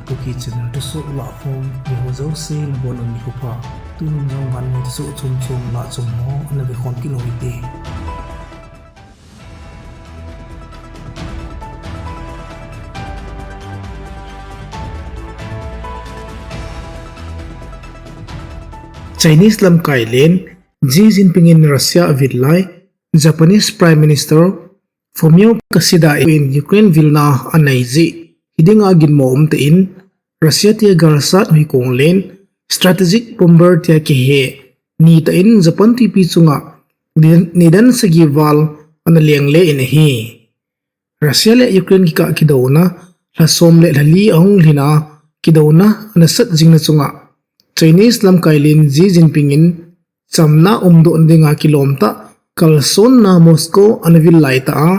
Kuki channel tusoh LAHKHOM ni ho se lebon on ni kupa tunung jong VANNOI THUSOH chum la chum ho na ve khom ki loi te Chinese lam kai len Xi Jinping in Russia vidlai Japanese Prime Minister Fumio Kishida in Ukraine Vilna anaizi hidinga ginmo te in Russia tia garsat hui kong len strategic bomber tia ke he ni ta in Japan ti pi chunga nidan sagi wal ana leng le in hi Russia le Ukraine ki ka kidona la som le lali ong lina kidona ana sat jingna chunga Chinese lam kailin Xi Jinping in chamna umdo ndinga kilomta kalson na Moscow anavil laita a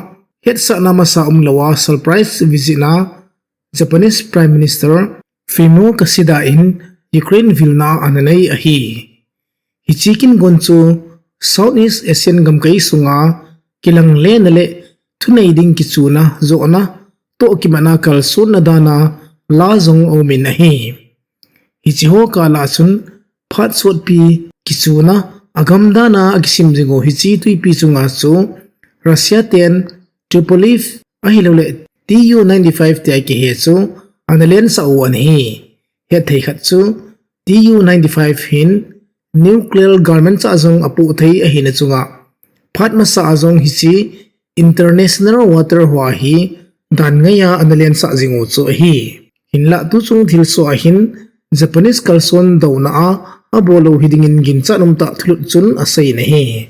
het sa na masa umlawa surprise visit na Japanese Prime Minister Fumio Kishida in Ukraine Vilna ananai ahi hichikin gonchu Southeast Asian gamkai sunga kilang le nale thunai ding kichuna zona to kimana kalson na dana la zong omin ahi hichiho kala chun phat sot pi kichuna agamda na agisim jingo hichi tui pi chunga chu Russia 10 Tripoli ahilole Tu-95 te ke he chu analen sa uan hi he thei khat chu Tu-95 hin nuclear garment cha zong apu thei a hin chunga phat ma sa zong hichi international water hwa hi dan ngaya analen sa jingo chu hi hinla tu chung thil so a hin Japanese kalson dauna a abolo hidingin ginchat numta thlut chun asai na hi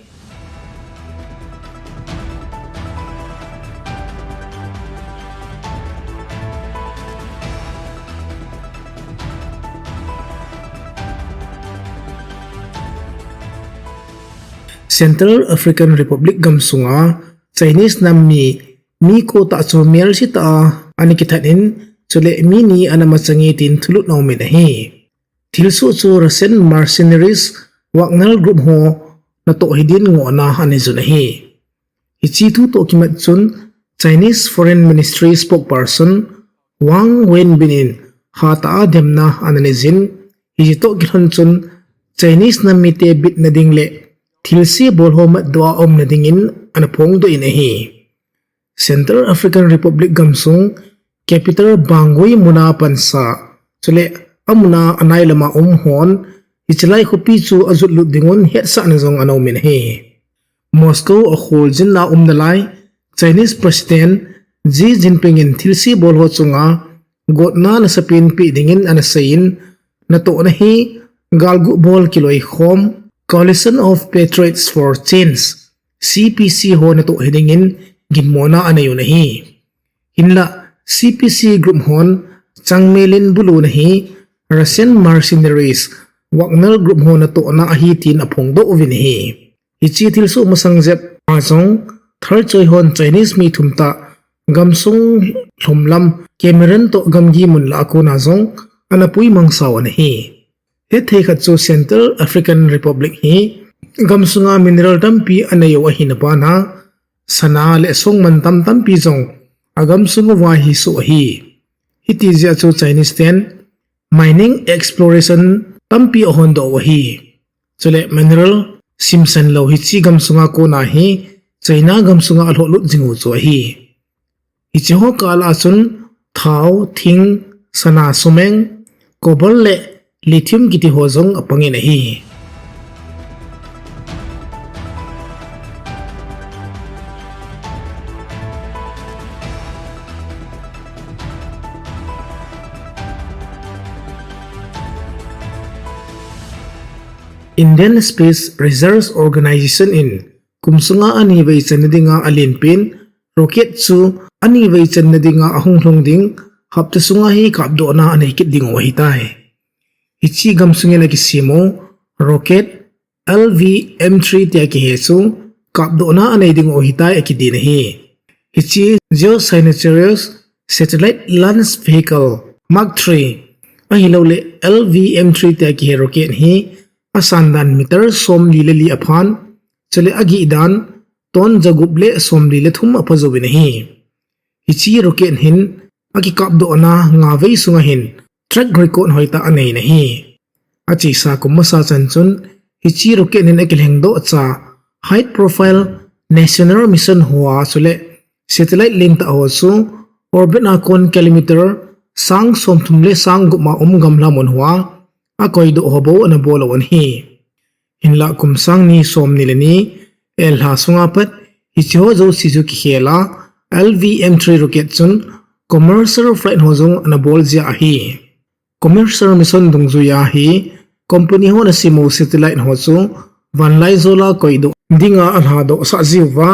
Central African Republic gamsunga Chinese namni mi ko ta chomel si ta ani kithanin chule mini anamachangi tin thulut naume na hi thilsu chu Russian mercenaries Wagner Group ho na to hidin ngona ani zuna hi hichi thu to kimat chun Chinese Foreign Ministry spokesperson Wang Wenbin ha ta demna ananizin hi to gihon chun Chinese nammi te bit na dingle thilsi bolhom dwa om na dingin anapong do in hi Central African Republic gamsung capital Bangui muna pansa chule amuna anai lama hon ichlai khopi chu azut lut dingon het sa na jong anaw min hi Moscow a khol jin na nalai Chinese President Xi Jinping in thilsi bolho chunga godna na sapin pi dingin anasain na to na hi galgu bol kiloi khom Coalition of Patriots for Change CPC ho na to hidingin ginmona anayo na hi hinla CPC group hon changmelin bulu na hi Russian mercenaries Wagner Group ho na to na ahitin apong do ovin hi hichi thilsu masangjep azong third choi hon Chinese mi thumta gamsung thlomlam Cameron to gamgi munla ko na zong anapui mangsaw na hi he thei khat chu Central African Republic hi gamsunga mineral tampi anayo ahinapa na sana le song mantam tampi jong agamsunga wa hi so hi hiti ja chu Chinese ten mining exploration tampi ahondo wa hi chule mineral simsan lo hi chi gamsunga ko na hi China gamsunga alholut jingu chu hi hichi ho kala chun thau thing sana sumeng cobalt le lithium kiti hozong apangin hi Indian Space Research Organization in kumsunga ani wei chanadinga alinpin rocket chu ani wei chanadinga ahonglong ding hapta sunga hi kapdo na anai kit ding wa hitai hichi gamsunge na kisimo rocket LVM3 tia ki hesu kapdo na anai ding o hitai akidin hi hichi geosynchronous satellite launch vehicle Mark 3 ahilole LVM3 tia ki rocket hi asandan meter som lileli aphan chale agi dan ton jaguble som lile thum apazobin hi hichi rocket hin aki kapdo na nga vei sungahin track record hoita anei na hi achi sa kumasa chanchun hichi rocket nin ekilheng do cha high profile national mission huwa sule satellite link ta hosu orbit na kon kilometer sang somthumle sang guma gamla mon huwa akoi do hobo na bolawan hi hinla kumsang ni som nilani elha sungapat hicho zo Suzuki khela LVM3 rocket chun commercial flight hozong na bolzia hi commercial mission dungzuya hi company ho na simo satellite hochu vanlai zola koido dinga alhado sa jiwa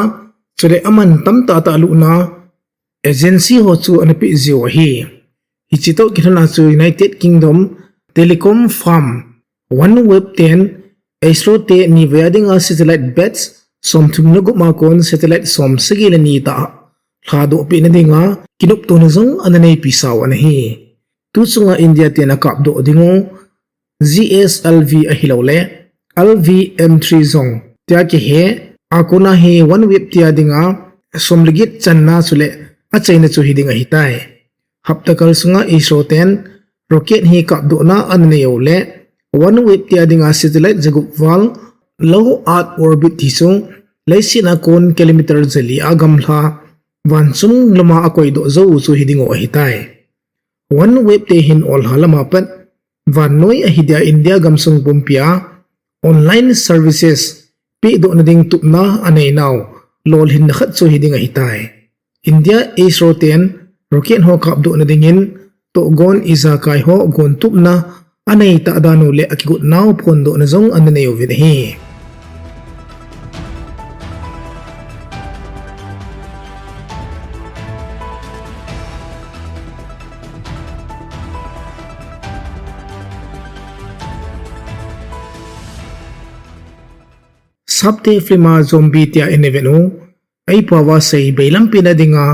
chule aman tamta ta luna agency hochu anapi jiwa hi hichito kirana chu United Kingdom telecom farm OneWeb 10 isro te ni wedding satellite bets somthum nugu makon satellite som sigilani ta khado pinadinga kinup to na zong ananay pisaw anahi tusunga India tena kapdo dingo GSLV ahilawle LVM3 zong tia ki he akuna he OneWeb tia dinga somligit channa sule achaina chu hidinga hitai haptakal sunga isro 10 rocket hi kapdo na ananayole OneWeb tia dinga satellite jagup wal low earth orbit hiso laisina kon kilometer jali agamla wansung lama akoi do zo chu hidingo ahitai OneWeb te hin ol halama pat VANNOI ahidya India gamsung pumpia online services pi do na ding tupna anay now lol hin nakhat chu hiding ahitai India isro 10 rocket ho kap do na dingin to gon isa kai ho gon tupna anay ta danu le akigut now pondo na zong ananayo vidhi sabte flima zombie tia enevenu ai pawa sei beilam pinadinga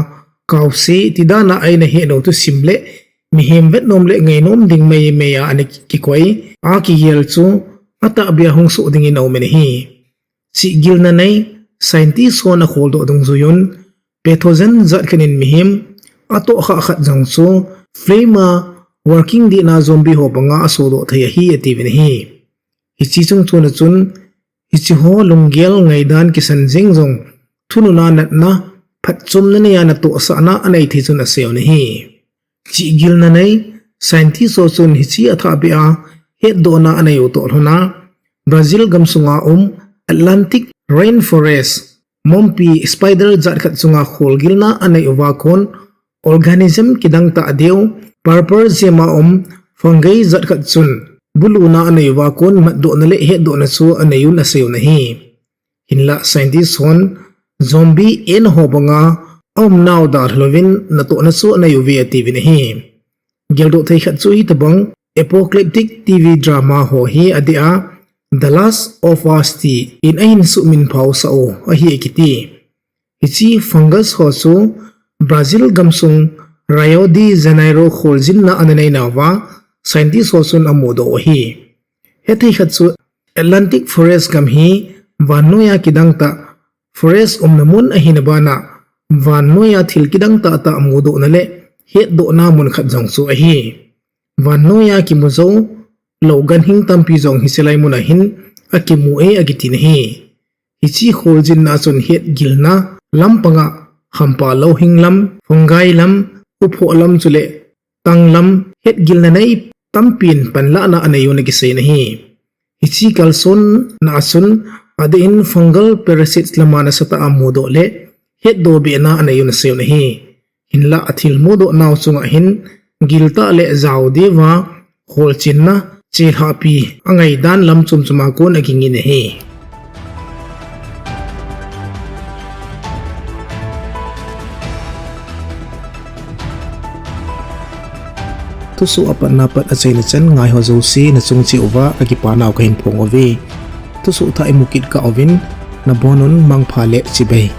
kausi tidana ai na heno tu simle mihem vet nomle ngainom ding mai meya ani kikoi a ki yel chu ata bia hong su ding ino menhi si gil na nei scientist ho na kholdo dong zuyun pathogen zat kanin mihem ato kha khat jang chu flima working di na zombie ho banga asodo thaya hi ativin hi hichi chung chuna chun hichi ho lunggel ngaidan kisan jingjong thununa natna phatchum na ya na to sa na anai thijun aseo ni hi chi gil na nei scientist so chun hichi atha bia he do na anai to hona Brazil gamsunga Atlantic rainforest mompi spider zat khat chunga kholgil na anai wakon organism kidang ta adeu purple zema fungi zat khat chun buluna anay wakon maddo na le he do na su anayun asayo na hi hinla scientist hon zombie en hobanga now da hlovin na to na su anayo via TV na hi geldo thai khat chu hi tabang apocalyptic TV drama ho hi adia The Last of Us ti in ain su min phau sa o a hi kiti hichi fungus ho su Brazil gamsung Rio de Janeiro kholjin na ananay nawa scientist hosun amodo hi hethai khatsu Atlantic forest gam hi VANNOI kidang ta forest namun ahinabana VANNOI thil kidang ta ta amodo na le het do na mun khat jang su a hi VANNOI ki muzo logan hing tampi jong hiselai mun a hin akimu e agitin hi hichi kholjin na chun het gilna lampanga hampa lo hinglam fungai lam upho lam chule tanglam het gilna nei tampin panla na anayo na gisay na hi hichi kalson na asun adin fungal parasites lamana sa ta amodo le het do be na anayo na sayo na hi hinla athil modo naw chunga hin gilta le zaw dewa holchin na chil happy angai dan lam chum chuma ko nagingi na hi tusu apat napat at say lechan ngay ho zo si na chung chi uwa kagipanaw kahin pong ovi tusu ta imukit ka ovin na bonon mang phale chibay